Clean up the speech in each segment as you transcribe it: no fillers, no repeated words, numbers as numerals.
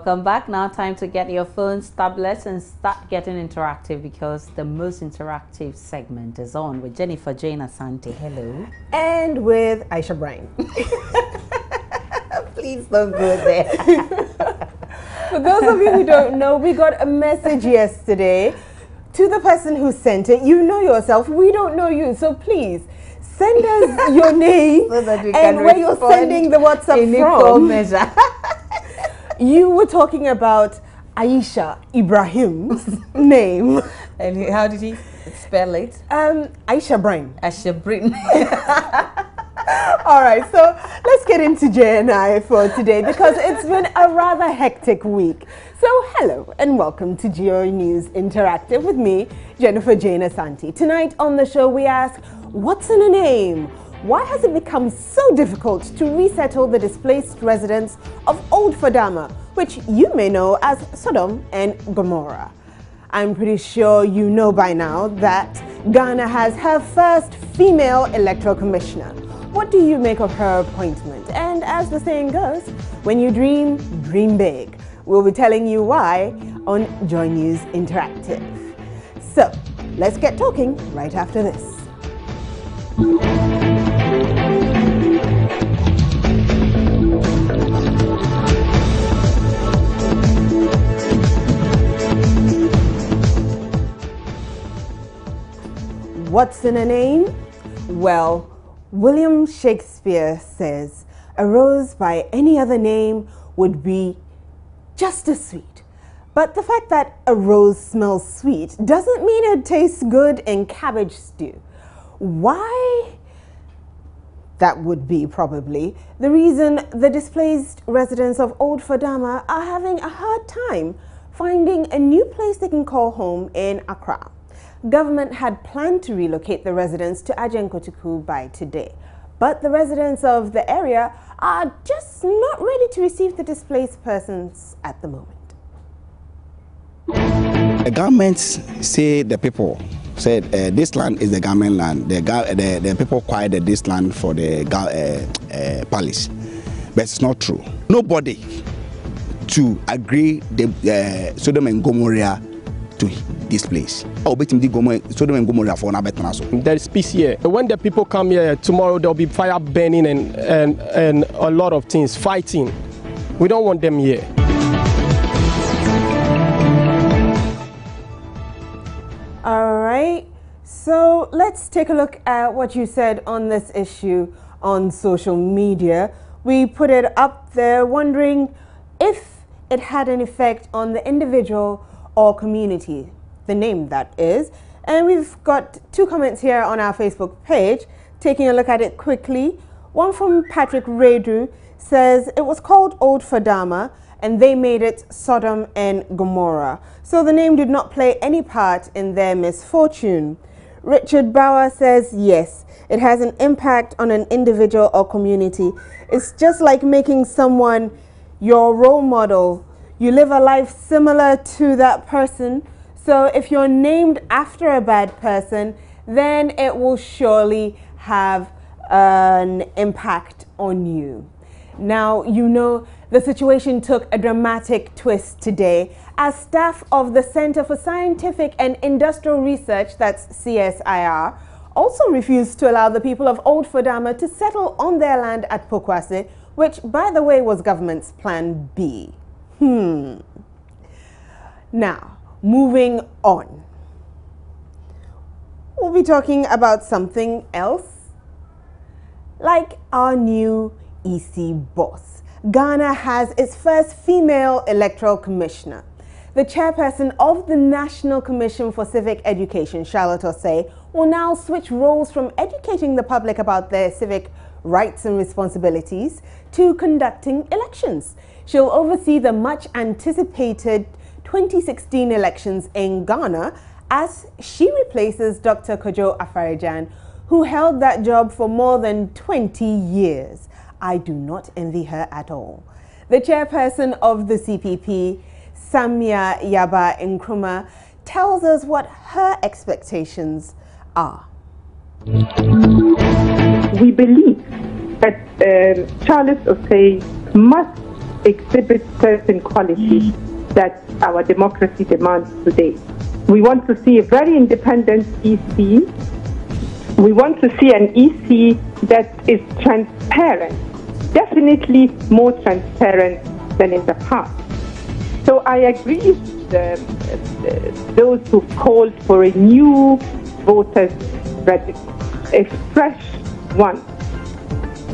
Welcome back. Now time to get your phones, tablets and start getting interactive because the most interactive segment is on with Jennifer Jane Asante. Hello. And with Aisha Brine. Please don't go there. For those of you who don't know, we got a message yesterday to the person who sent it. You know yourself, we don't know you, so please send us your name so that we and where you're sending the WhatsApp from. Measure. You were talking about Aisha Ibrahim's name. And how did he spell it? Aisha Brine. Aisha Brine. All right, so let's get into J&I for today because it's been a rather hectic week. So hello and welcome to Geo News Interactive with me, Jennifer Jane Asante. Tonight on the show we ask, what's in a name? Why has it become so difficult to resettle the displaced residents of Old Fadama, which you may know as Sodom and Gomorrah? I'm pretty sure you know by now that Ghana has her first female electoral commissioner. What do you make of her appointment? And as the saying goes, when you dream, dream big. We'll be telling you why on Joy News Interactive. So let's get talking right after this. What's in a name? Well, William Shakespeare says, a rose by any other name would be just as sweet. But the fact that a rose smells sweet doesn't mean it tastes good in cabbage stew. Why? That would be probably the reason the displaced residents of Old Fadama are having a hard time finding a new place they can call home in Accra. Government had planned to relocate the residents to Ajenkotiku by today, but the residents of the area are just not ready to receive the displaced persons at the moment. The government say the people said this land is the government land. The people acquired this land for the palace, but it's not true. Nobody to agree the Sodom and Gomorrah to this place. Sodom and Gomorrah for there is peace here. When the people come here tomorrow, there'll be fire burning and a lot of things, fighting. We don't want them here. All right, so let's take a look at what you said on this issue on social media. We put it up there wondering if it had an effect on the individual or community, the name that is. And we've got two comments here on our Facebook page, taking a look at it quickly. One from Patrick Redu says it was called Old Fadama and they made it Sodom and Gomorrah. So the name did not play any part in their misfortune. Richard Bauer says yes, it has an impact on an individual or community. It's just like making someone your role model. You live a life similar to that person. So if you're named after a bad person, then it will surely have an impact on you. Now, you know, the situation took a dramatic twist today as staff of the Center for Scientific and Industrial Research, that's CSIR, also refused to allow the people of Old Fadama to settle on their land at Pokwase, which, by the way, was government's plan B. Now, moving on. We'll be talking about something else, like our new EC boss. Ghana has its first female electoral commissioner. The chairperson of the National Commission for Civic Education, Charlotte Osei, will now switch roles from educating the public about their civic rights and responsibilities to conducting elections. She'll oversee the much anticipated 2016 elections in Ghana as she replaces Dr. Kojo Afarijan, who held that job for more than 20 years. I do not envy her at all. The chairperson of the CPP, Samia Yaba Nkrumah, tells us what her expectations are. We believe that Charlotte Osei must exhibit certain qualities that our democracy demands today. We want to see a very independent EC. We want to see an EC that is transparent, definitely more transparent than in the past. So I agree with those who called for a new voters register, a fresh one,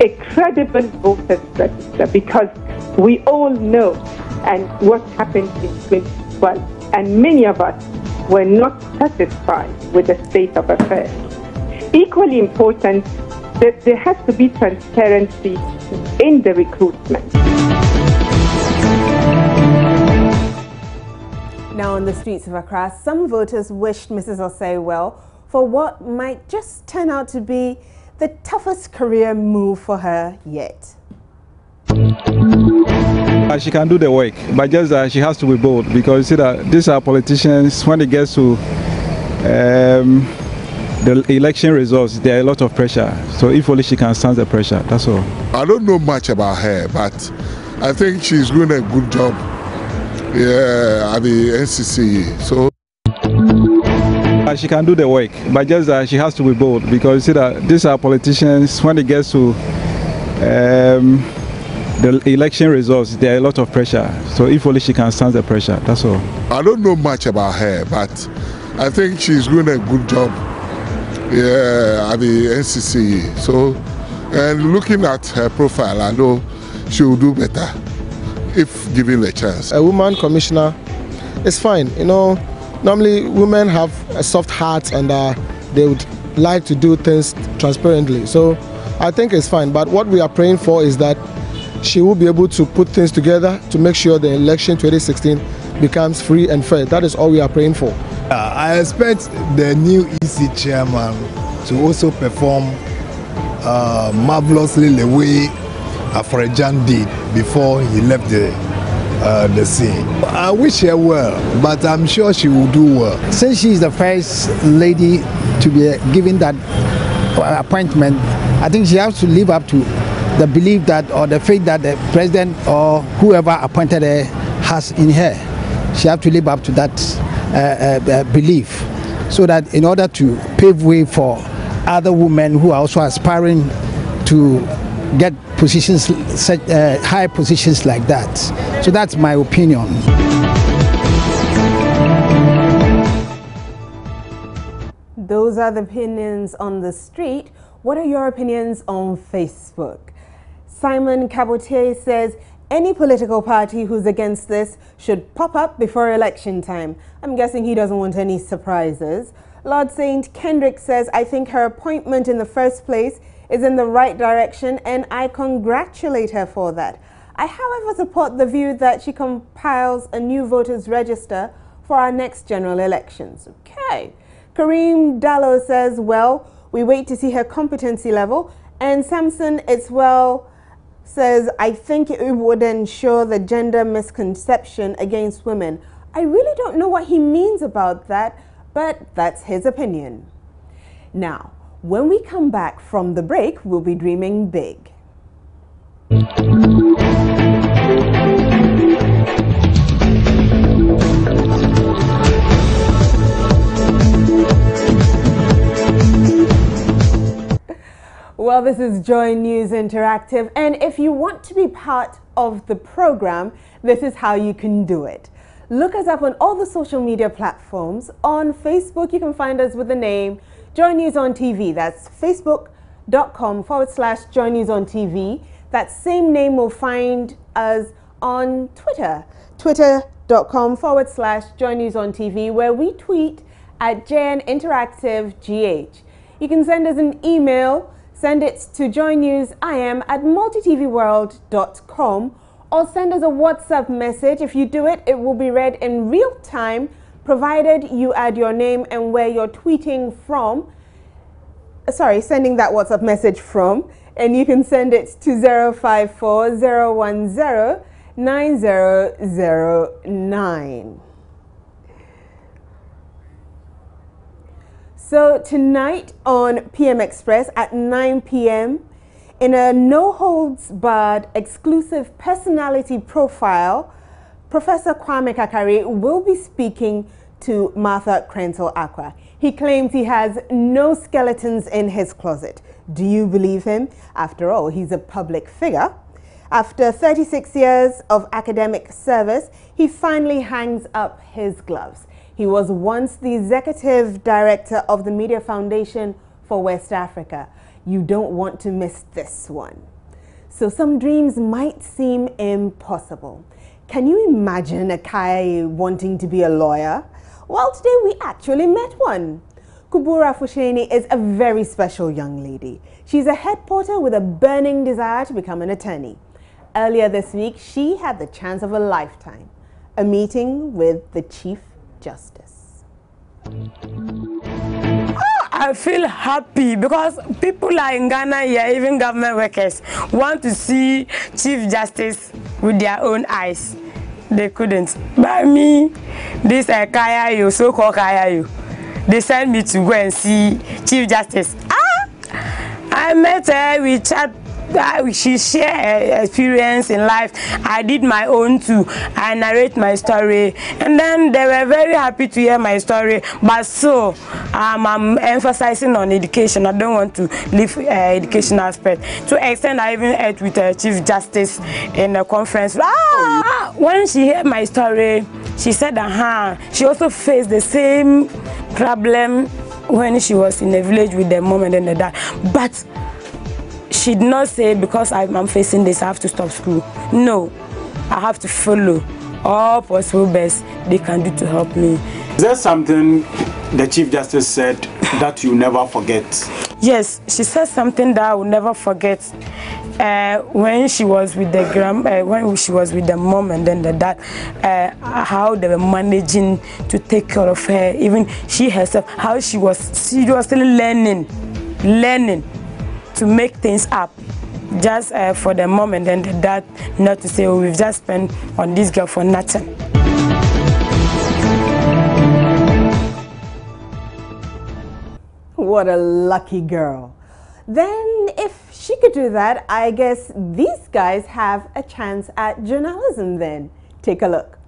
a credible voters register, because we all know and what happened in 2012, and many of us were not satisfied with the state of affairs. Equally important, that there has to be transparency in the recruitment. Now on the streets of Accra, some voters wished Mrs. Osei well for what might just turn out to be the toughest career move for her yet. She can do the work, but just that she has to be bold, because you see that these are politicians. When it gets to the election results, there are a lot of pressure. So if only she can stand the pressure, that's all. I don't know much about her, but I think she's doing a good job at the NCC. So she can do the work, but just that she has to be bold, because you see that these are politicians. When it gets to the election results, there are a lot of pressure. So if only she can stand the pressure, that's all. I don't know much about her, but I think she's doing a good job at the NCC. So, and looking at her profile, I know she will do better if given the chance. A woman commissioner is fine. You know, normally women have a soft heart and they would like to do things transparently. So I think it's fine. But what we are praying for is that she will be able to put things together to make sure the election 2016 becomes free and fair. That is all we are praying for. I expect the new EC chairman to also perform marvelously the way Afrejan did before he left the scene. I wish her well, but I'm sure she will do well. Since she is the first lady to be given that appointment, I think she has to live up to the belief that, or the faith that the president or whoever appointed her has in her. She has to live up to that belief, so that in order to pave way for other women who are also aspiring to get positions, high positions like that. So that's my opinion. Those are the opinions on the street. What are your opinions on Facebook? Simon Cabotier says, any political party who's against this should pop up before election time. I'm guessing he doesn't want any surprises. Lord Saint Kendrick says, I think her appointment in the first place is in the right direction and I congratulate her for that. I, however, support the view that she compiles a new voters register for our next general elections. Okay. Kareem Dallo says, well, we wait to see her competency level. And Samson, it's well, says, I think it would ensure the gender misconception against women. I really don't know what he means about that, but that's his opinion. Now, when we come back from the break, we'll be dreaming big. Well, this is Joy News Interactive, and if you want to be part of the program, this is how you can do it. Look us up on all the social media platforms. On Facebook, you can find us with the name Joy News on TV. That's facebook.com/Joy News on TV. That same name will find us on Twitter, twitter.com/Joy News on TV, where we tweet at JN Interactive GH. You can send us an email. Send it to joynewsim@multitvworld.com, or send us a WhatsApp message. If you do it, it will be read in real time, provided you add your name and where you're tweeting from. Sending that WhatsApp message from. And you can send it to 054-010-9009. So tonight on PM Express at 9 p.m., In a no-holds-barred exclusive personality profile, Professor Kwame Kakari will be speaking to Martha Krentel Akwa. He claims he has no skeletons in his closet. Do you believe him? After all, he's a public figure. After 36 years of academic service, he finally hangs up his gloves. He was once the executive director of the Media Foundation for West Africa. You don't want to miss this one. So some dreams might seem impossible. Can you imagine a Kai wanting to be a lawyer? Well, today we actually met one. Kubura Fusheni is a very special young lady. She's a head porter with a burning desire to become an attorney. Earlier this week, she had the chance of a lifetime, a meeting with the Chief Justice. I feel happy because people are in Ghana here, even government workers, want to see Chief Justice with their own eyes. They couldn't. But me, this Kayayo, so-called Kayayo, they sent me to go and see Chief Justice. I met her, we chat. She shared her experience in life. I did my own too. I narrate my story, and then they were very happy to hear my story. But so I'm emphasizing on education. I don't want to leave education aspect. To extend, I even ate with Chief Justice in a conference. When she heard my story, she said, she also faced the same problem when she was in a village with the mom and then the dad. But she did not say, because I'm facing this, I have to stop school. No, I have to follow all possible best they can do to help me. Is there something the Chief Justice said that you never forget? Yes, she said something that I will never forget. When she was with the when she was with the mom and then the dad, how they were managing to take care of her, even she herself, how she was still learning to make things up, just for the mom and then the dad not to say, oh, we've just spent on this girl for nothing. What a lucky girl. Then if she could do that, I guess these guys have a chance at journalism then. Take a look.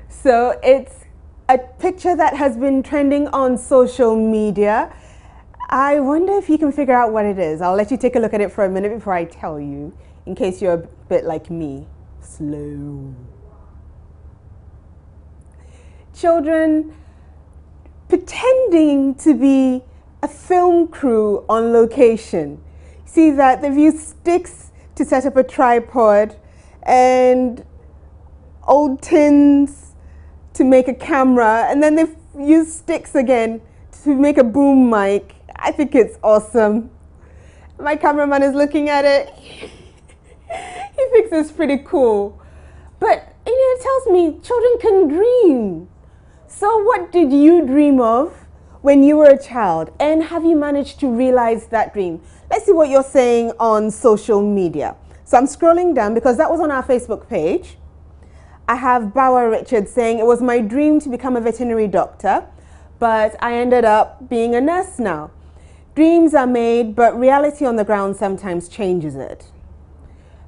So it's a picture that has been trending on social media. I wonder if you can figure out what it is. I'll let you take a look at it for a minute before I tell you, in case you're a bit like me, slow. Children pretending to be a film crew on location. See that they've used sticks to set up a tripod and old tins to make a camera, and then they've used sticks again to make a boom mic. I think it's awesome. My cameraman is looking at it. He thinks it's pretty cool. But, it tells me children can dream. So what did you dream of when you were a child? And have you managed to realize that dream? Let's see what you're saying on social media. So I'm scrolling down because that was on our Facebook page. I have Bauer Richard saying, it was my dream to become a veterinary doctor, but I ended up being a nurse now. Dreams are made, but reality on the ground sometimes changes it.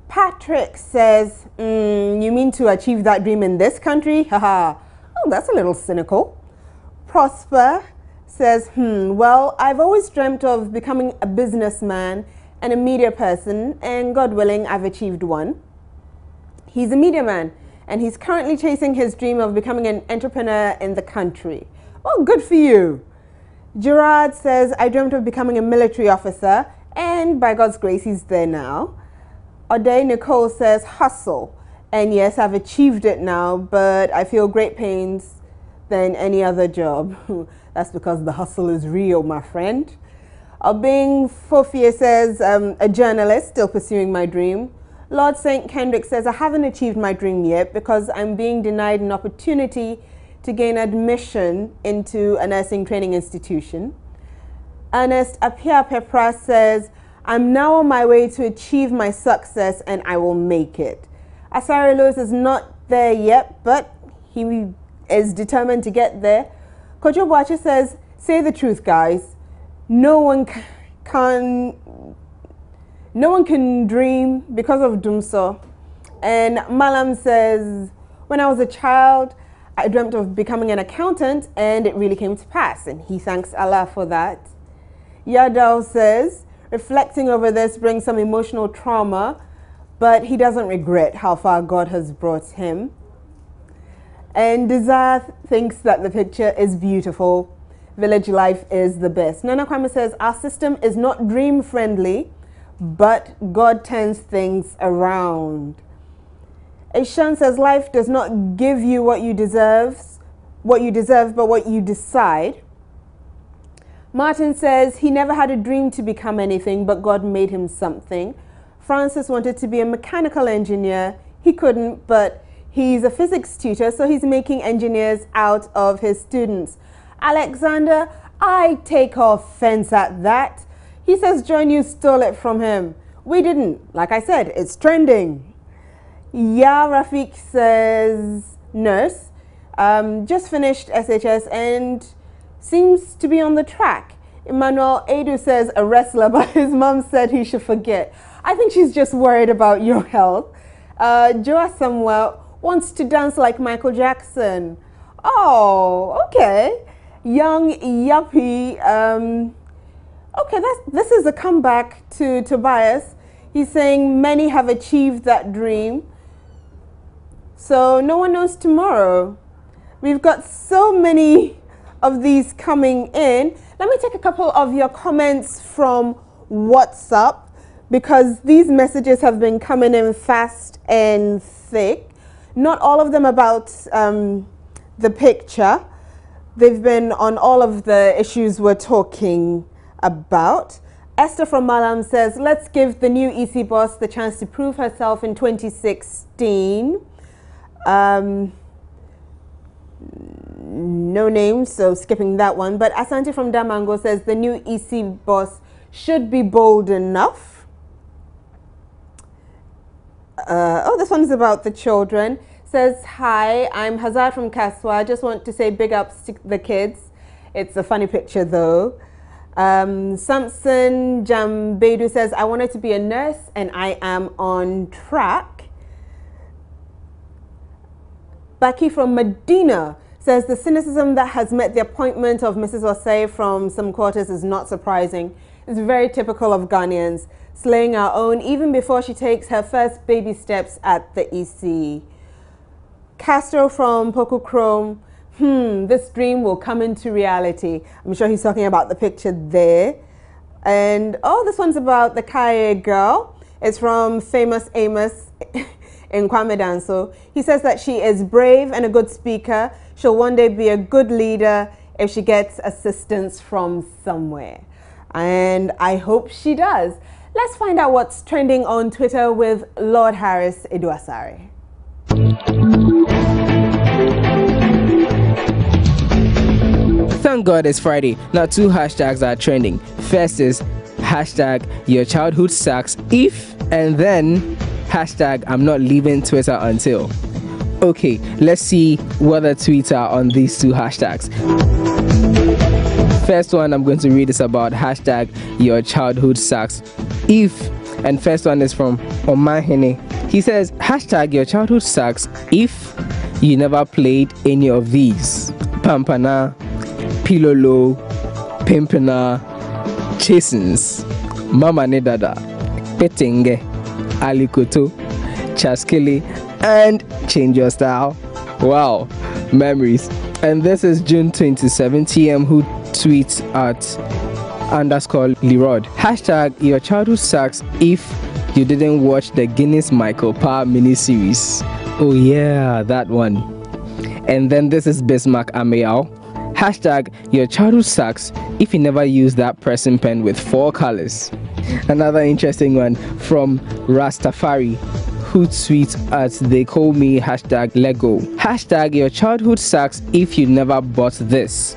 Patrick says, you mean to achieve that dream in this country? Haha. Oh, that's a little cynical. Prosper says, well, I've always dreamt of becoming a businessman and a media person, and God willing, I've achieved one. He's a media man, and he's currently chasing his dream of becoming an entrepreneur in the country. Well, good for you. Gerard says, I dreamt of becoming a military officer, and by God's grace, he's there now. Oday Nicole says, hustle. And yes, I've achieved it now, but I feel great pains than any other job. That's because the hustle is real, my friend. Obing Fofie says, a journalist, still pursuing my dream. Lord St. Kendrick says, I haven't achieved my dream yet because I'm being denied an opportunity to gain admission into a nursing training institution. Ernest Apia Pepra says, I'm now on my way to achieve my success and I will make it. Asare Lewis is not there yet, but he is determined to get there. Kojo Boache says, say the truth, guys. No one can No one can dream because of Dumso. And Malam says, when I was a child, I dreamt of becoming an accountant and it really came to pass. And he thanks Allah for that. Yadao says, reflecting over this brings some emotional trauma, but he doesn't regret how far God has brought him. And Desire thinks that the picture is beautiful. Village life is the best. Nana Kwame says, our system is not dream friendly, but God turns things around. Ishan says, life does not give you what you deserve, but what you decide. Martin says, he never had a dream to become anything, but God made him something. Francis wanted to be a mechanical engineer. He couldn't, but he's a physics tutor, so he's making engineers out of his students. Alexander, I take offense at that. He says Joy News stole it from him. We didn't. Like I said, it's trending. Ya Rafiq says nurse. Just finished SHS and seems to be on the track. Emmanuel Edu says a wrestler, but his mom said he should forget. I think she's just worried about your health. Joa Samuel wants to dance like Michael Jackson. Oh, okay. Young Yuppie. Okay, this is a comeback to Tobias. He's saying many have achieved that dream. So no one knows tomorrow. We've got so many of these coming in. Let me take a couple of your comments from WhatsApp because these messages have been coming in fast and thick. Not all of them about the picture. They've been on all of the issues we're talking about. Esther from Malam says, let's give the new EC boss the chance to prove herself in 2016. No names, so skipping that one. But Asante from Damango says the new EC boss should be bold enough. Oh, this one's about the children. Says, hi, I'm Hazard from Kaswa. I just want to say big ups to the kids. It's a funny picture though. Samson Jambedu says, I wanted to be a nurse and I am on track. Baki from Medina says, the cynicism that has met the appointment of Mrs. Osei from some quarters is not surprising. It's very typical of Ghanaians, slaying our own even before she takes her first baby steps at the EC. Castro from Poku Chrome, this dream will come into reality. I'm sure he's talking about the picture there. And oh, this one's about the Kaye girl. It's from Famous Amos in Kwame Danso. He says that she is brave and a good speaker. She'll one day be a good leader if she gets assistance from somewhere. And I hope she does. Let's find out what's trending on Twitter with Lord Harris Asare. Thank God it's Friday. Now 2 hashtags are trending. First is hashtag your childhood sucks if, and then hashtag I'm not leaving Twitter until. Okay, let's see what the tweets are on these 2 hashtags. First one I'm going to read is about hashtag your childhood sucks if, and first one is from Omahene. He says hashtag your childhood sucks if you never played any of these: Pampana, Pilolo, Pimpina, Chasins, Mama Nedada, Petenge, Alikoto, Chaskele, and Change Your Style. Wow, memories. And this is June 27 TM who tweets at _Leroy. Hashtag your childhood sucks if you didn't watch the Guinness Michael Parr miniseries. Oh yeah, that one. And then this is Bismarck Ameao. Hashtag your childhood sucks if you never used that pressing pen with 4 colors. Another interesting one from Rastafari who tweets at they call me hashtag Lego. Hashtag your childhood sucks if you never bought this.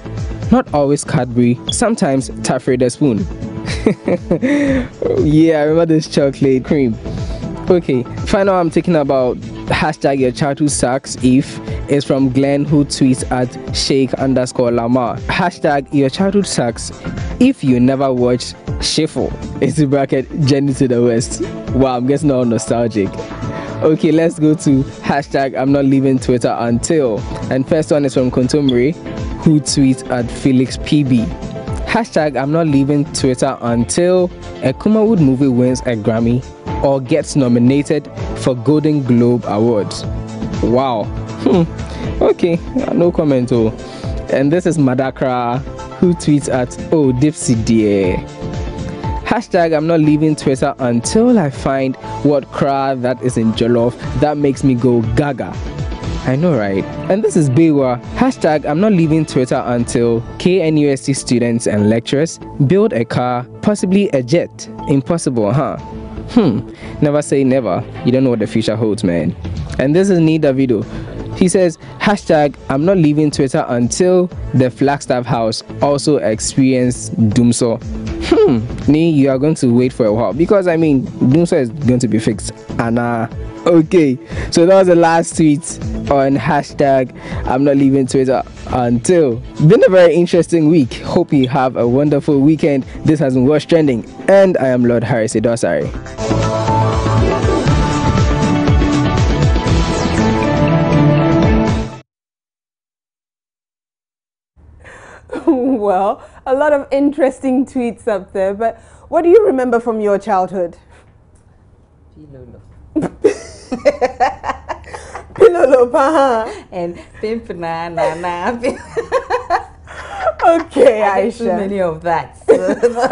Not always Cadbury, sometimes Tafreda spoon. Yeah, I remember this chocolate cream. Okay, final I'm talking about hashtag your childhood sucks if, is from Glenn, who tweets at Sheikh_Lamar. Hashtag your childhood sucks if you never watched Shuffle. It's in bracket Journey to the West. Wow, I'm getting all nostalgic. Okay, let's go to hashtag I'm not leaving Twitter until. And first one is from Kontomri, who tweets at Felix PB. Hashtag I'm not leaving Twitter until a Kumawood movie wins a Grammy or gets nominated for Golden Globe Awards. Wow. Okay, no comment. Oh. And this is Madakra, who tweets at oh Dipsy dear. Hashtag I'm not leaving Twitter until I find what cra that is in Jollof that makes me go gaga. I know, right? And this is Bewa. Hashtag I'm not leaving Twitter until KNUST students and lecturers build a car, possibly a jet. Impossible, huh? Never say never. You don't know what the future holds, man. And this is Nida Video. He says, hashtag I'm not leaving Twitter until the Flagstaff house also experienced Doomsaw. Nee, you are going to wait for a while because I mean Doomsaw is going to be fixed. Anna. Okay, so that was the last tweet on hashtag I'm not leaving Twitter until. Been a very interesting week. Hope you have a wonderful weekend. This has been What's Trending, and I am Lord Harris Asare. Well, a lot of interesting tweets up there, but what do you remember from your childhood? Pilolo pa. And Pimpana na. Okay, Aisha. Too many of that.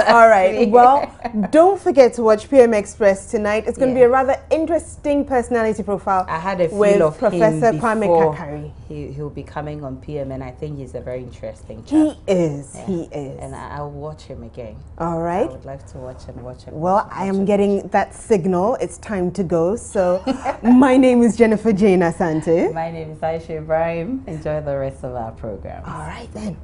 All right. Well, don't forget to watch PM Express tonight. It's going to be a rather interesting personality profile. I had a feel with of Professor him Kwame before. Kakari. He'll be coming on PM, and I think he's a very interesting chap. He is. Yeah. He is. And I'll watch him again. All right. I would like to watch him. Well, I am getting that signal. It's time to go. So, my name is Jennifer Jane Asante. My name is Aisha Ibrahim. Enjoy the rest of our program. All right then.